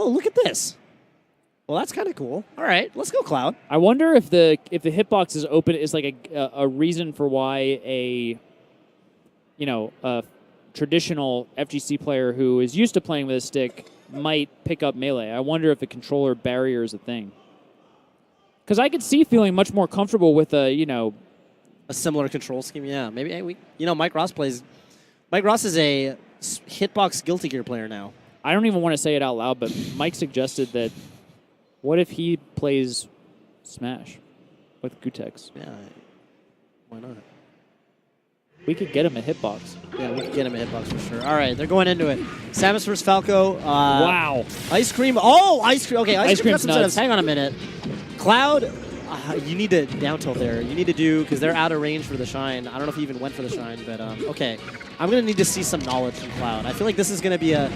Oh, look at this. Well, that's kind of cool. All right, let's go Cloud. I wonder if the hitbox is open is like a reason for why a traditional FGC player who is used to playing with a stick might pick up melee. I wonder if the controller barrier is a thing. Because I could see feeling much more comfortable with a similar control scheme. Yeah, maybe Mike Ross plays. Mike Ross is a hitbox Guilty Gear player now. I don't even want to say it out loud, but Mike suggested that what if he plays Smash with Gootecks? Yeah, why not? We could get him a hitbox. Yeah, we could get him a hitbox for sure. All right, they're going into it. Samus versus Falco. Wow. Ice Cream. Oh, Ice Cream. Okay, Ice Cream. Nuts. Hang on a minute. Cloud, you need to down tilt there. You need to do, because they're out of range for the Shine. I don't know if he even went for the Shine, but okay. I'm going to need to see some knowledge from Cloud. I feel like this is going to be a...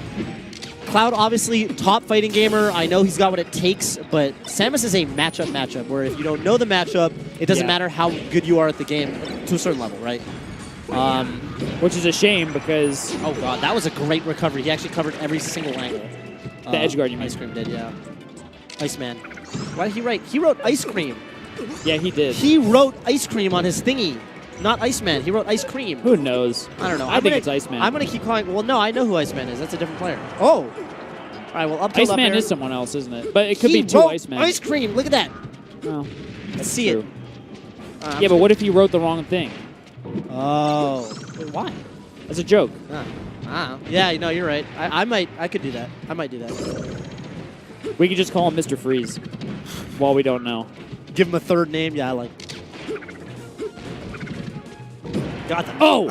Cloud, obviously, top fighting gamer. I know he's got what it takes, but Samus is a matchup where if you don't know the matchup, it doesn't matter how good you are at the game to a certain level, right? Which is a shame because... Oh, God, that was a great recovery. He actually covered every single angle. The edge guard, you mean? Ice Cream did, yeah. Iceman. Why did he write? He wrote Ice Cream. Yeah, he did. He wrote Ice Cream on his thingy. Not Iceman. He wrote Ice Cream. Who knows? I don't know. I think it's Iceman. I'm going to keep calling... Well, no, I know who Iceman is. That's a different player. Oh! All right, well, up to Iceman is someone else, isn't it? But it could be two Icemen. Ice Cream. Look at that. Oh, Let's see true. it. Yeah, but what if he wrote the wrong thing? Oh. Wait, why? That's a joke. Yeah, no, you're right. I could do that. I might do that. We could just call him Mr. Freeze while we don't know. Give him a third name. Yeah, I like it. Got them. Oh!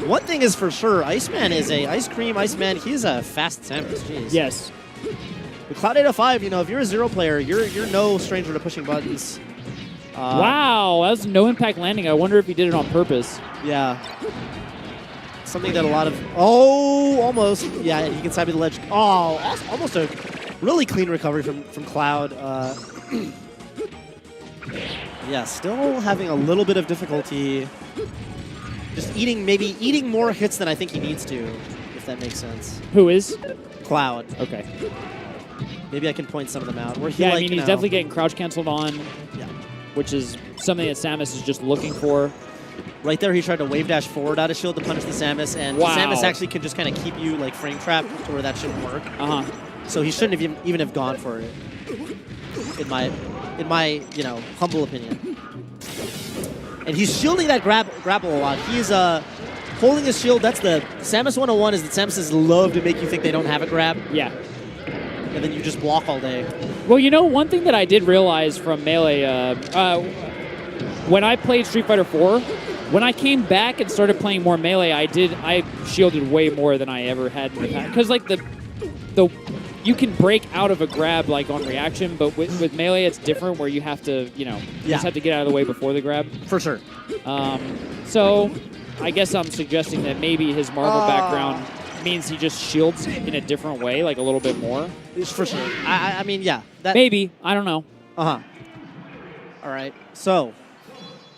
One thing is for sure, Iceman is a Ice Cream Iceman. He's a fast Samus. Jeez. Yes. With Cloud 805, if you're a Zero player, you're no stranger to pushing buttons. Wow, that was a no-impact landing. I wonder if he did it on purpose. Yeah. Something that a lot of... Oh, almost. Yeah, he can side me the ledge. Oh, almost a really clean recovery from Cloud. Yeah, still having a little bit of difficulty. Just eating more hits than I think he needs to, if that makes sense. Who is? Cloud. Okay. Maybe I can point some of them out. Where he I mean, he's definitely getting crouch canceled on, which is something that Samus is just looking for. Right there, he tried to wave dash forward out of shield to punish the Samus, and Samus actually can just kind of keep you like frame trapped to where that shouldn't work. So he shouldn't have even have gone for it, in my humble opinion. And he's shielding that grapple a lot. He's holding his shield. That's the Samus 101 is that Samus love to make you think they don't have a grab. Yeah. And then you just block all day. Well, one thing that I did realize from Melee, when I played Street Fighter 4, when I came back and started playing more Melee, I shielded way more than I ever had in the past. Because like the you can break out of a grab like on reaction, but with Melee it's different where you have to, you just have to get out of the way before the grab. For sure. So I guess I'm suggesting that maybe his Marvel background means he just shields in a different way, like a little bit more. For sure. I mean, yeah. Maybe. I don't know. All right. So,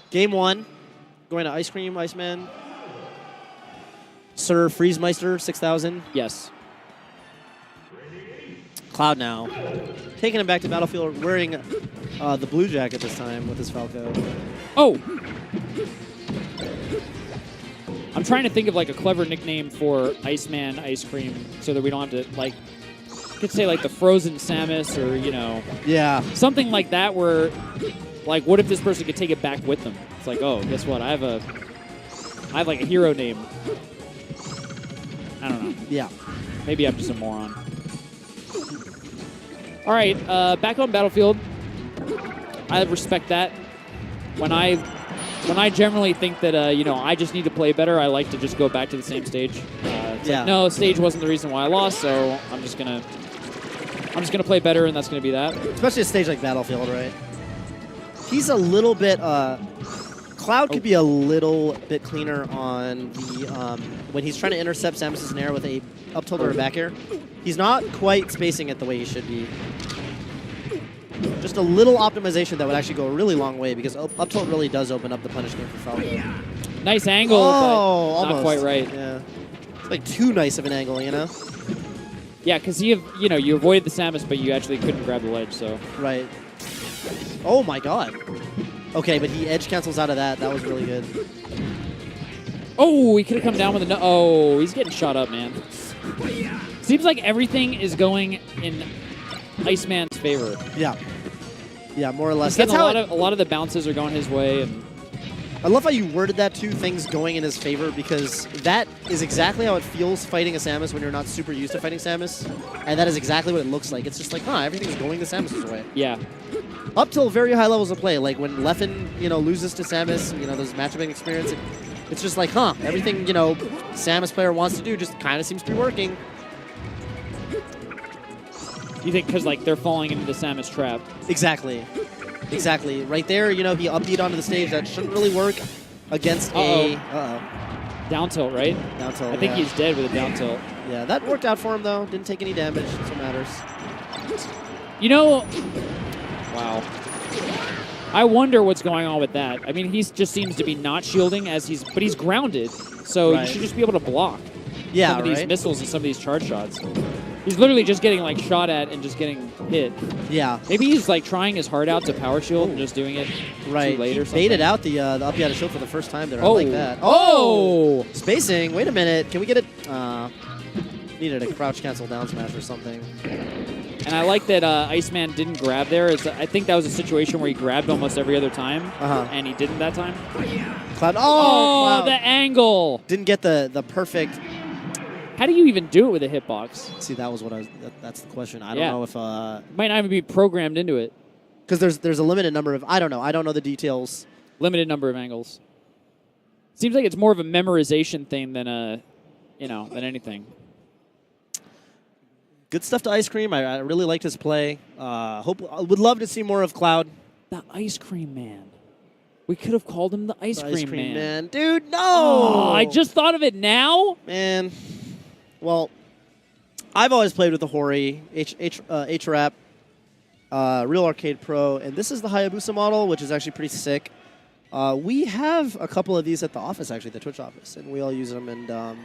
game 1, going to Ice Cream, Iceman. Sir Freezemeister, 6,000. Yes. Cloud now. Taking him back to Battlefield, wearing the blue jacket this time with his Falco. Oh! I'm trying to think of like a clever nickname for Iceman Ice Cream so that we don't have to like... You could say like the Frozen Samus or, Yeah. something like that where, like, what if this person could take it back with them? It's like, oh, guess what? I have like a hero name. I don't know. Yeah. Maybe I'm just a moron. All right, back on Battlefield. I respect that. When I generally think that I just need to play better, I like to just go back to the same stage. Like, no, stage wasn't the reason why I lost, so I'm just gonna play better, and that's gonna be that. Especially a stage like Battlefield, right? He's a little bit. Cloud could be a little bit cleaner on the when he's trying to intercept Samus' Nair with a up tilt or a back air. He's not quite spacing it the way he should be. Just a little optimization that would actually go a really long way because up tilt really does open up the punish game for Falco. Nice angle, but not quite right. Yeah. It's like too nice of an angle, Yeah, because you avoided the Samus, but you actually couldn't grab the ledge, so. Right. Oh my god. Okay, but he edge cancels out of that. That was really good. Oh, he could have come down with a... Oh, he's getting shot up, man. Seems like everything is going in Iceman's favor. Yeah. Yeah, more or less. That's how a lot of the bounces are going his way. And I love how you worded that, too, things going in his favor, because that is exactly how it feels fighting a Samus when you're not super used to fighting Samus. And that is exactly what it looks like. It's just like, everything's going the Samus's way. Yeah. Up till very high levels of play, like when Leffen, loses to Samus, those matchupping experience, it's just like, everything, Samus player wants to do just kind of seems to be working. You think because, like, they're falling into the Samus trap? Exactly. Exactly. Right there, he up-beat onto the stage. That shouldn't really work against a... Down tilt, right? Down tilt, I think he's dead with a down tilt. Yeah, that worked out for him, though. Didn't take any damage. That's what matters. Wow. I wonder what's going on with that. I mean, he just seems to be not shielding but he's grounded, so you should just be able to block some of these missiles and some of these charge shots. He's literally just getting like shot at and just getting hit. Yeah. Maybe he's like trying his heart out to power shield and just doing it too late or something. Baited out the up out of shield for the first time there. Oh. I like that. Oh! Spacing. Wait a minute. Can we get it? Needed a crouch cancel down smash or something. And I like that Iceman didn't grab there. I think that was a situation where he grabbed almost every other time, and he didn't that time. Cloud. Oh, the angle! Didn't get the perfect. How do you even do it with a hitbox? See, that was what I was. That's the question. I don't know if might not even be programmed into it. Because there's a limited number of. I don't know. I don't know the details. Limited number of angles. Seems like it's more of a memorization thing than than anything. Good stuff to Ice Cream. I really liked his play. Would love to see more of Cloud. The Ice Cream Man. We could have called him the Ice Cream Man. Dude, no! Oh, I just thought of it now? Man. Well, I've always played with the Hori, H-Rap, Real Arcade Pro, and this is the Hayabusa model, which is actually pretty sick. We have a couple of these at the office, actually, the Twitch office, and we all use them, and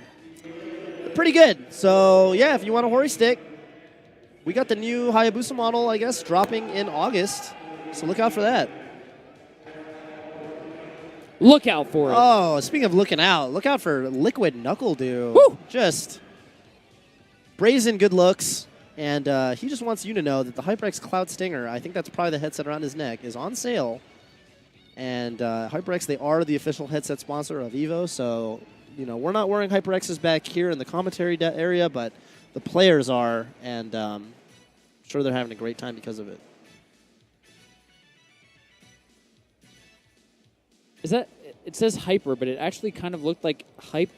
pretty good. So, yeah, if you want a Hori stick, we got the new Hayabusa model, I guess, dropping in August. So look out for that. Look out for it. Oh, speaking of looking out, look out for Liquid Knuckle Dew. Woo! Just brazen good looks. And he just wants you to know that the HyperX Cloud Stinger, I think that's probably the headset around his neck, is on sale. And HyperX, they are the official headset sponsor of EVO. So, we're not wearing HyperX's back here in the commentary area, but the players are. And I'm sure they're having a great time because of it. Is that, it says hyper, but it actually kind of looked like hype ?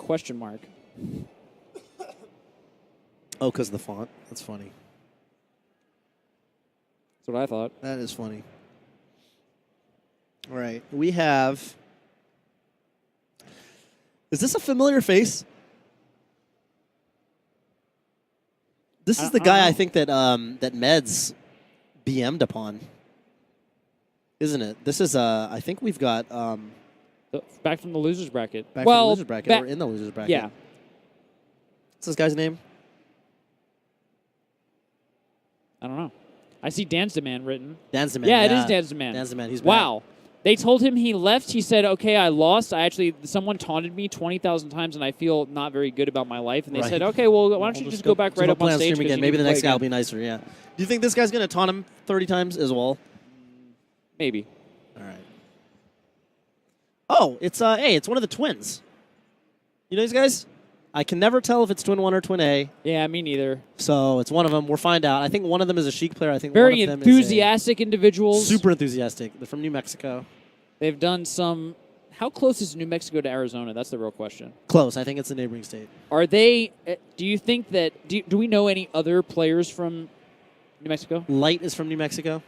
Oh, because of the font? That's funny. That's what I thought. That is funny. All right. We have... Is this a familiar face? This is the guy I think that that Meds BM'd upon. Isn't it? This is, I think we've got... back from the loser's bracket. Back from the loser's bracket. We're in the loser's bracket. Yeah. What's this guy's name? I don't know. I see Dan's Demand written. Dan's Demand. Yeah, it is Dan's Demand. Dan's Demand. He's wow. They told him he left. He said, okay, I lost. Someone taunted me 20,000 times, and I feel not very good about my life. And they said, okay, well, why don't you just go back right up on stage? Again. Maybe the next guy will be nicer, yeah. Do you think this guy's going to taunt him 30 times as well? Maybe. All right. Oh, it's it's one of the twins. You know these guys? I can never tell if it's Twin 1 or Twin A. Yeah, me neither. So it's one of them. We'll find out. I think one of them is a Sheik player. I think very one of them enthusiastic individuals. Super enthusiastic. They're from New Mexico. They've done some. How close is New Mexico to Arizona? That's the real question. Close. I think it's a neighboring state. Are they? Do you think that? Do we know any other players from New Mexico? Light is from New Mexico.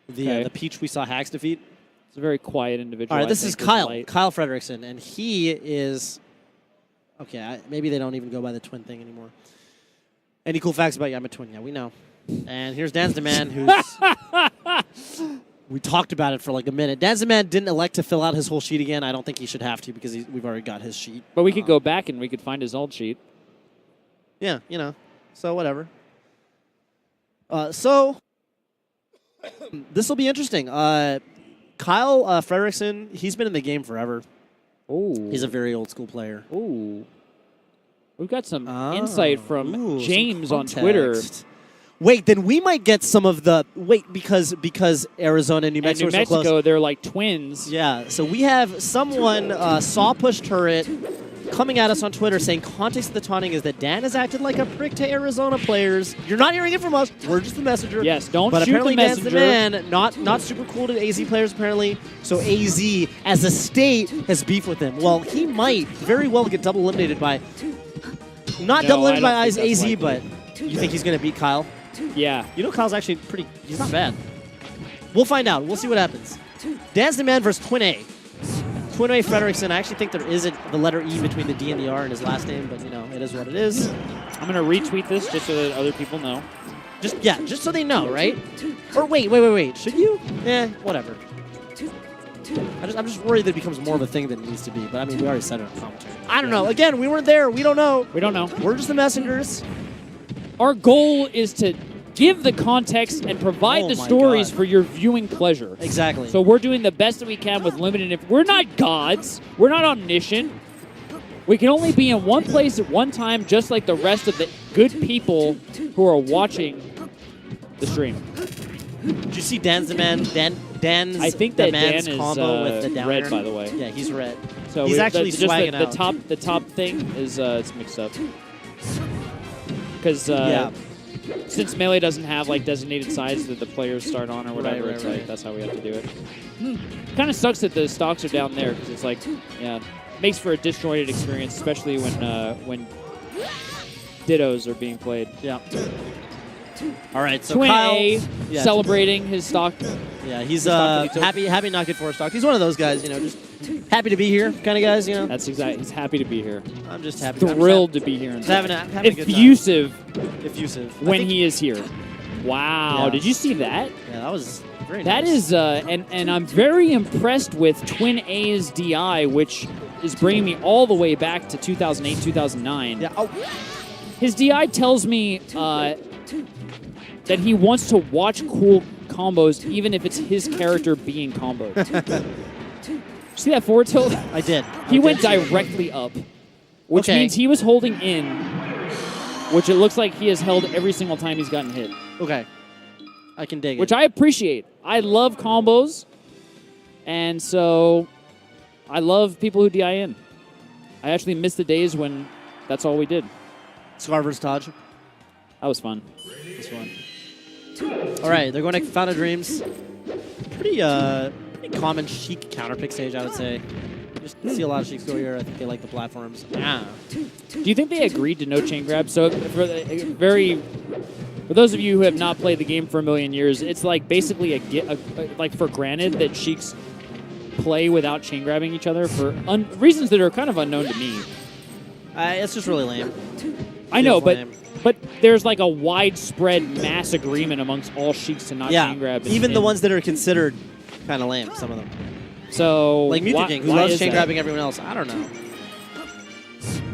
The Peach we saw Hags defeat. It's a very quiet individual. All right, this is Kyle Fredrickson, and he is. Okay, maybe they don't even go by the twin thing anymore. Any cool facts about you? I'm a twin. Yeah, we know. And here's Dan's Demand, who's... we talked about it for like a minute. Dan's Demand didn't elect to fill out his whole sheet again. I don't think he should have to because we've already got his sheet. But we could go back and we could find his old sheet. Yeah, So whatever. So this will be interesting. Kyle Fredrickson, he's been in the game forever. Oh, he's a very old school player. Oh, we've got some insight from James on Twitter. Wait, then we might get some of the because Arizona and New Mexico and New are so close. They're like twins. Yeah, so we have someone saw push turret coming at us on Twitter saying context of the taunting is that Dan has acted like a prick to Arizona players. You're not hearing it from us. We're just the messenger. Yes, don't but shoot apparently the messenger. Dan's the man. Not super cool to AZ players apparently. So AZ as a state has beef with him. Well, he might very well get double eliminated by double eliminated by AZ, but you think he's going to beat Kyle? Yeah. You know Kyle's actually he's not bad. We'll find out. We'll see what happens. Dan's the man versus Twin A. Twin A Fredrickson. I actually think there isn't the letter E between the D and the R in his last name, but, it is what it is. I'm going to retweet this just so that other people know. Just so they know, right? Or wait. Should you? Whatever. I'm just worried that it becomes more of a thing than it needs to be, but, I mean, we already said it on commentary. I don't know. Again, we weren't there. We don't know. We don't know. We're just the messengers. Our goal is to give the context and provide the stories for your viewing pleasure. Exactly. So we're doing the best that we can with limited. We're not gods. We're not omniscient. We can only be in one place at one time, just like the rest of the good people who are watching the stream. Did you see Dan's the man? Dan's I think that man's Dan is combo with the down red, air. by the way. Yeah, he's red. So he's actually swagging out. The top thing is it's mixed up. Because since Melee doesn't have like designated sides that the players start on or whatever, right. That's how we have to do it. Kind of sucks that the stocks are down there because it's like, makes for a disjointed experience, especially when dittos are being played. Yeah. All right, so Twin Kyle, A celebrating his stock. Yeah, he's happy not good for a stock. He's one of those guys, just happy to be here kind of guys, That's exactly. He's happy to be here. I'm just happy. Thrilled to be here. Having a good time. Effusive when he is here. Wow, Yeah. Did you see that? Yeah, that was very That nice. is, and I'm very impressed with Twin A's DI, which is bringing me all the way back to 2008, 2009. Yeah. Oh. His DI tells me that he wants to watch cool combos, even if it's his character being comboed. See that forward tilt? I did. He went directly up, which means he was holding in, which it looks like he has held every single time he's gotten hit. Okay. I can dig it. Which I appreciate. I love combos, and so I love people who DI in. I actually miss the days when that's all we did. Scar versus Taj. That was fun. It was fun. All right, they're going to Fountain of Dreams. Pretty common Sheik counterpick stage, I would say. Just see a lot of Sheiks go here. I think they like the platforms. Yeah. Do you think they agreed to no chain grab? So for those of you who have not played the game for a million years, it's like basically like for granted that Sheiks play without chain grabbing each other for reasons that are kind of unknown to me. It's just really lame. I know, but there's like a widespread mass agreement amongst all Sheiks to not chain grab. Even the ones that are considered kind of lame, some of them. So like Mewtwo King, who loves chain grabbing everyone else. I don't know.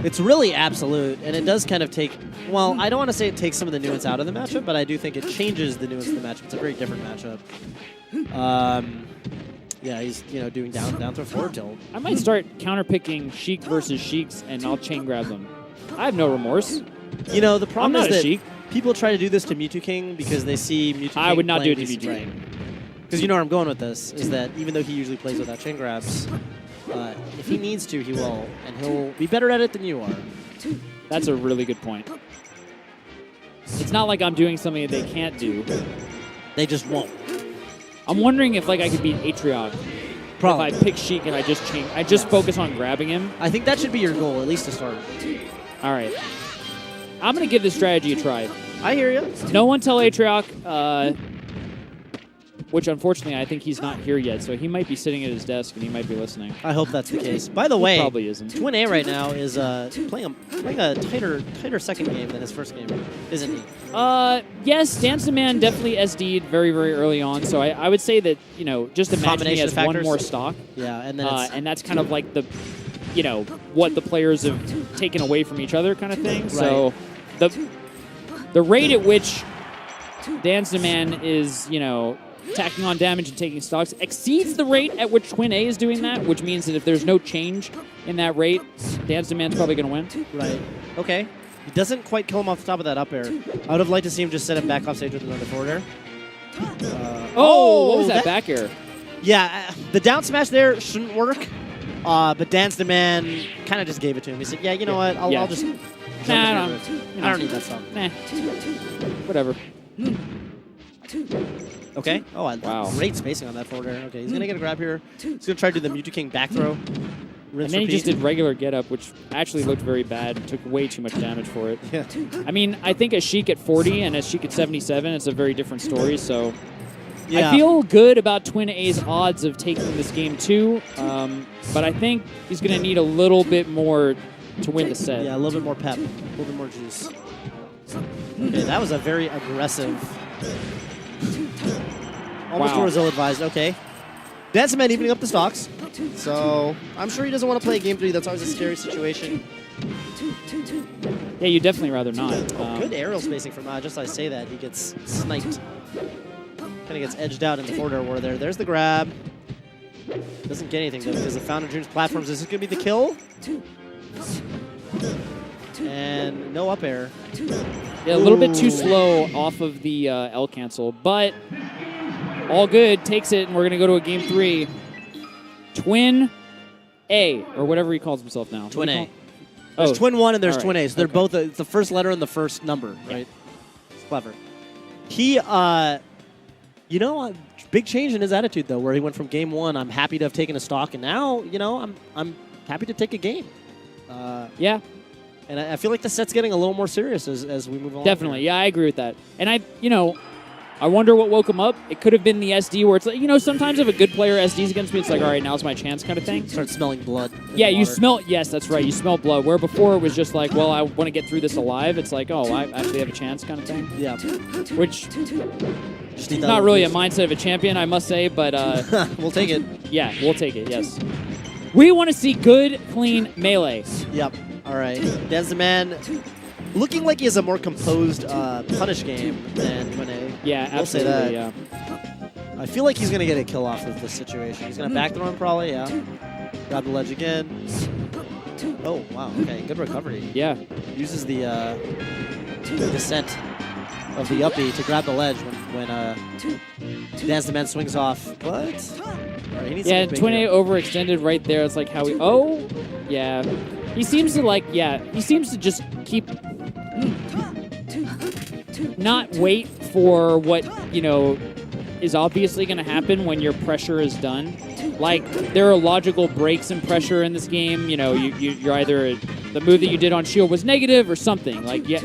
It's really absolute, and it does kind of take. Well, I don't want to say it takes some of the nuance out of the matchup, but I do think it changes the nuance of the matchup. It's a very different matchup. Yeah, he's doing down throw forward tilt. I might start counterpicking Sheik versus Sheiks, and I'll chain grab them. I have no remorse. The problem is that Sheik. people try to do this to Mewtwo King because they see Mewtwo King. I would not do it to Mewtwo King. Because you know where I'm going with this is that even though he usually plays without chain grabs, if he needs to, he will, and he'll be better at it than you are. That's a really good point. It's not like I'm doing something that they can't do. They just won't. I'm wondering if I could beat Atrioc. Probably. If I pick Sheik and I just focus on grabbing him. I think that should be your goal, at least to start. All right. I'm going to give this strategy a try. I hear you. No one tell Atrioc, which unfortunately I think he's not here yet, so he might be sitting at his desk and he might be listening. I hope that's the case. By the way, probably isn't. Twin A right now is playing a tighter second game than his first game, isn't he? Yes, Dance the Man definitely SD'd very, very early on, so I would say that, just imagine he has one more stock. Yeah, and then and that's kind of like the, what the players have taken away from each other kind of thing. Right. So the rate at which Dan's Demand is, tacking on damage and taking stocks, exceeds the rate at which Twin A is doing that, which means that if there's no change in that rate, Dan's Demand's probably going to win. Right. Okay. He doesn't quite kill him off the top of that up air. I would have liked to see him just set him back off stage with another forward air. What was that back air? Yeah, the down smash there shouldn't work, but Dan's Demand kind of just gave it to him. He said, yeah, you know what, I'll just... Nah, I don't need that stuff. Nah. Whatever. Okay. Oh, wow. Great spacing on that forward air. Okay, he's going to get a grab here. He's going to try to do the Mewtwo King back throw. And then he just did regular get up, which actually looked very bad. Took way too much damage for it. Yeah. I mean, I think as Sheik at 40 and as Sheik at 77, it's a very different story. So yeah. I feel good about Twin A's odds of taking this game too, but I think he's going to need a little bit more to win the set. Yeah, a little bit more pep, a little bit more juice. Okay, that was a very aggressive. Almost was ill-advised. Okay. Dan's Demand evening up the stocks. So I'm sure he doesn't want to play game 3. That's always a scary situation. Yeah, you'd definitely rather not. Good aerial spacing from just as I say that. He gets sniped. Kind of gets edged out in the forward air war there. There's the grab. Doesn't get anything, though, because the Fountain Dreams platforms. Is this going to be the kill? And no up air. Yeah, a little bit too slow off of the L cancel, but all good. Takes it, and we're going to go to a game 3. Twin A, or whatever he calls himself now. Twin A. There's Twin 1 and there's Twin A. So they're both it's the first letter and the first number, right? It's clever. He, big change in his attitude, though, where he went from game 1, I'm happy to have taken a stock, and now, I'm happy to take a game. Yeah. And I feel like the set's getting a little more serious as we move along. Definitely. Yeah, I agree with that. And I wonder what woke him up. It could have been the SD where it's like, sometimes if a good player SDs against me, it's like, all right, now's my chance kind of thing. Start smelling blood. Yeah, you smell, yes, that's right. You smell blood. Where before it was just like, well, I want to get through this alive. It's like, oh, I actually have a chance kind of thing. Yeah. Which is not really a mindset of a champion, I must say, but... we'll take it. Yeah, we'll take it, yes. We want to see good, clean melee. Yep. All right. Dan's Demand looking like he has a more composed punish game than Twin A. Yeah, we'll absolutely, say that. Yeah. I feel like he's going to get a kill off of this situation. He's going to back throw him probably, yeah. Grab the ledge again. Oh, wow. Okay, good recovery. Yeah. Uses the descent of the uppy to grab the ledge when Dan's Demand swings off. What? Right, he needs Twin A overextended right there. It's like how he... Oh, yeah. He seems to just keep... not wait for what, is obviously going to happen when your pressure is done. Like, there are logical breaks in pressure in this game. You're either... The move that you did on shield was negative or something. Like, yeah...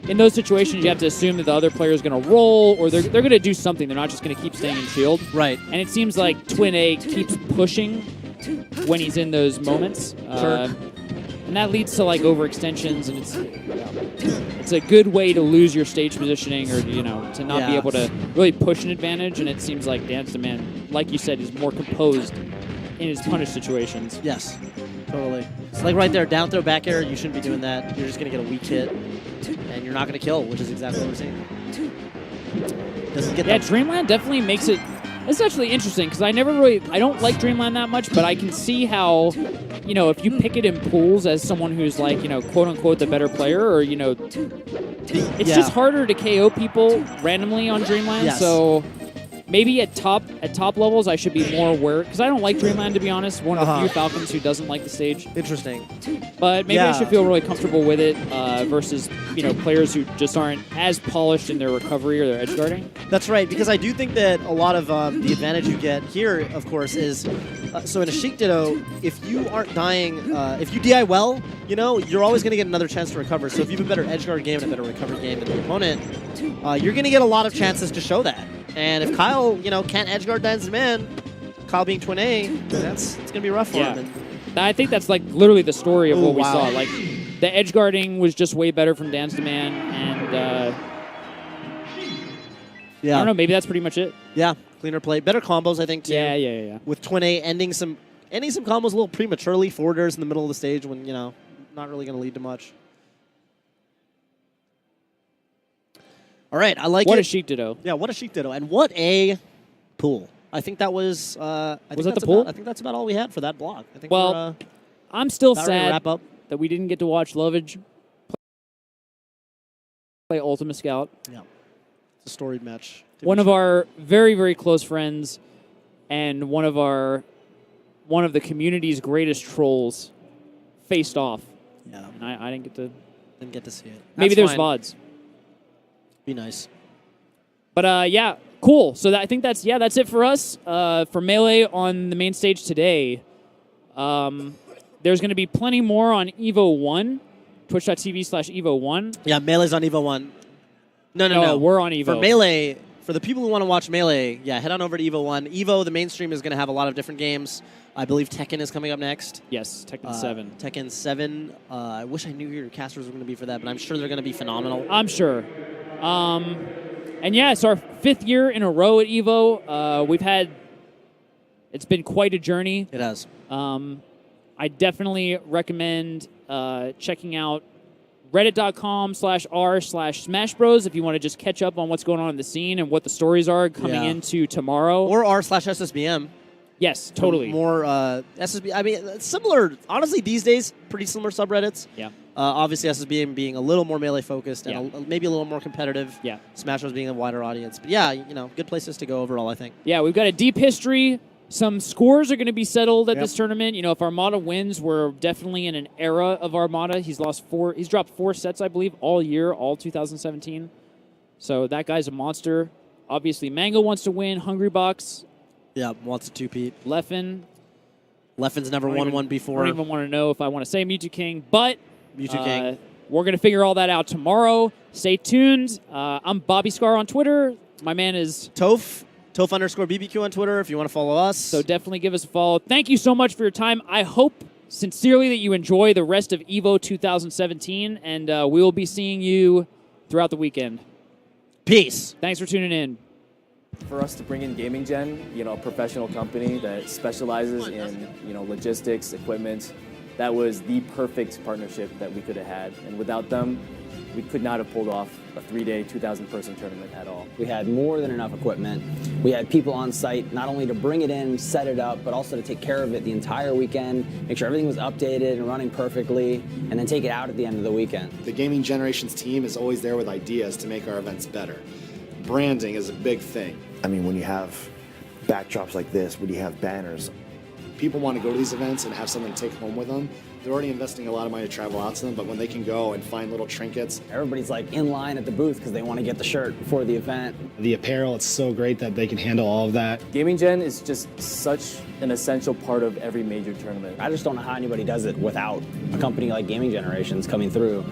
In those situations, you have to assume that the other player is going to roll, or they're going to do something. They're not just going to keep staying in shield. Right. And it seems like Twin A keeps pushing when he's in those moments. Sure. And that leads to like overextensions, and it's a good way to lose your stage positioning, or to not be able to really push an advantage. And it seems like Dan's Demand, like you said, is more composed in his punish situations. Yes, totally. Like right there, down throw back air, you shouldn't be doing that. You're just going to get a weak hit, and you're not going to kill, which is exactly what we're seeing. Doesn't get that. Dreamland definitely makes it... It's actually interesting, because I don't like Dreamland that much, but I can see how, if you pick it in pools as someone who's like, quote-unquote the better player, or, it's just harder to KO people randomly on Dreamland, yes. So... Maybe at top levels, I should be more aware, because I don't like Dreamland, to be honest. One of the few Falcons who doesn't like the stage. Interesting. But maybe I should feel really comfortable with it versus players who just aren't as polished in their recovery or their edge guarding. That's right, because I do think that a lot of the advantage you get here, of course, is so in a Sheik Ditto, if you aren't dying, if you DI well, you're always going to get another chance to recover. So if you have a better edge guard game and a better recovery game than the opponent, you're going to get a lot of chances to show that. And if Kyle, can't edgeguard Dan's Demand, Kyle being Twin A, it's going to be rough for him. And I think that's like literally the story of what we saw. Like the edgeguarding was just way better from Dan's Demand, and I don't know, maybe that's pretty much it. Yeah, cleaner play, better combos, I think too. Yeah. With Twin A ending some combos a little prematurely, forward airs in the middle of the stage when not really going to lead to much. All right, I like What it. a Sheik Ditto. Yeah, what a Sheik Ditto. And what a pool. I think that was... Was that the pool? I think that's about all we had for that block. I think Well, I'm still about ready to sad wrap up. that we didn't get to watch Lovage play Ultima Scout. Yeah. It's a storied match. One of our very, very close friends and one of the community's greatest trolls faced off. Yeah. And I didn't get to see it. Maybe That's there's fine. VODs. Be nice. But yeah, cool. So I think that's it for us for Melee on the main stage today. There's going to be plenty more on Evo 1, twitch.tv/Evo1. Yeah, Melee's on Evo 1. No. We're on Evo. For Melee, for the people who want to watch Melee, yeah, head on over to Evo 1. Evo, the mainstream, is going to have a lot of different games. I believe Tekken is coming up next. Yes, Tekken 7. Tekken 7. I wish I knew who your casters were going to be for that, but I'm sure they're going to be phenomenal. I'm sure. And yeah, it's our 5th year in a row at Evo. It's been quite a journey. It has. I definitely recommend checking out reddit.com/r/Smash Bros if you want to just catch up on what's going on in the scene and what the stories are coming into tomorrow. Or r/SSBM. Yes, totally. More SSB. I mean, it's similar. Honestly, these days, pretty similar subreddits. Yeah. Obviously, SSBM being a little more melee focused and maybe a little more competitive. Yeah. Smash Bros being a wider audience. But yeah, good places to go overall, I think. Yeah, we've got a deep history. Some scores are going to be settled at this tournament. If Armada wins, we're definitely in an era of Armada. He's dropped 4 sets, I believe, all year, all 2017. So that guy's a monster. Obviously, Mango wants to win. Hungrybox. Yeah, wants a 2-peat. Leffen's never won one before. I don't even want to know if I want to say Mewtwo King, but Mewtwo King. We're going to figure all that out tomorrow. Stay tuned. I'm Bobby Scar on Twitter. My man is Toph_BBQ on Twitter if you want to follow us. So definitely give us a follow. Thank you so much for your time. I hope sincerely that you enjoy the rest of EVO 2017, and we will be seeing you throughout the weekend. Peace. Thanks for tuning in. For us to bring in Gaming Gen, a professional company that specializes in, logistics, equipment, that was the perfect partnership that we could have had. And without them, we could not have pulled off a 3-day, 2,000-person tournament at all. We had more than enough equipment. We had people on site not only to bring it in, set it up, but also to take care of it the entire weekend, make sure everything was updated and running perfectly, and then take it out at the end of the weekend. The Gaming Generations team is always there with ideas to make our events better. Branding is a big thing. I mean, when you have backdrops like this, when you have banners, people want to go to these events and have something to take home with them. They're already investing a lot of money to travel out to them, but when they can go and find little trinkets. Everybody's like in line at the booth because they want to get the shirt before the event. The apparel, it's so great that they can handle all of that. Gaming Gen is just such an essential part of every major tournament. I just don't know how anybody does it without a company like Gaming Generations coming through.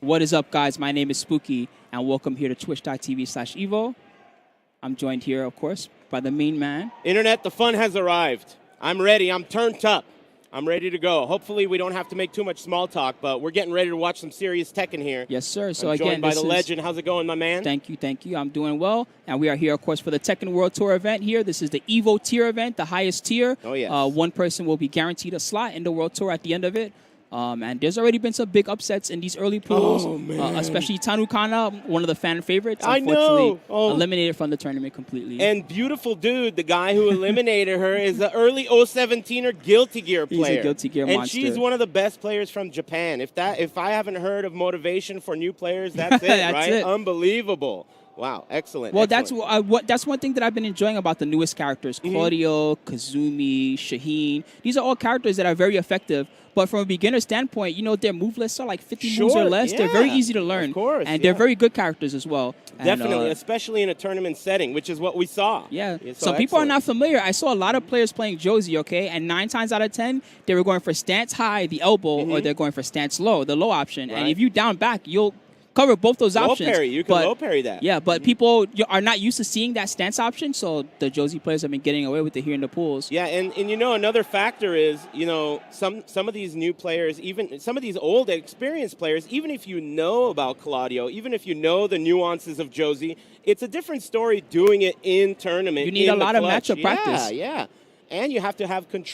What is up, guys? My name is Spooky, and welcome here to twitch.tv/Evo. I'm joined here, of course, by the main man. Internet, the fun has arrived. I'm ready. I'm turned up. I'm ready to go. Hopefully, we don't have to make too much small talk, but we're getting ready to watch some serious Tekken here. Yes, sir. So I'm again, joined by the legend. How's it going, my man? Thank you. I'm doing well, and we are here, of course, for the Tekken World Tour event here. This is the Evo tier event, the highest tier. Oh, yes. One person will be guaranteed a slot in the World Tour at the end of it. And there's already been some big upsets in these early pools, especially Tanu Kana, one of the fan favorites, unfortunately eliminated from the tournament completely. And beautiful dude, the guy who eliminated her is the early 017er Guilty Gear player. He's a Guilty Gear monster. And she's one of the best players from Japan. If I haven't heard of motivation for new players, that's it, That's right? it. Unbelievable. Wow, excellent. Well, excellent. that's one thing that I've been enjoying about the newest characters. Claudio, Kazumi, Shaheen. These are all characters that are very effective. But from a beginner standpoint, their move lists are like 50 moves or less. Yeah. They're very easy to learn. Of course, and they're very good characters as well. Definitely, and, especially in a tournament setting, which is what we saw. Yeah. It's Some people are not familiar. I saw a lot of players playing Josie, okay? And 9 times out of 10, they were going for stance high, the elbow, or they're going for stance low, the low option. Right. And if you down back, you'll cover both those options. Low parry. You can low parry that. Yeah, but people are not used to seeing that stance option, so the Josie players have been getting away with it here in the pools. Yeah, and another factor is, some of these new players, even some of these old experienced players, even if you know about Claudio, even if you know the nuances of Josie, it's a different story doing it in tournament. You need a lot of matchup practice. Yeah, and you have to have control.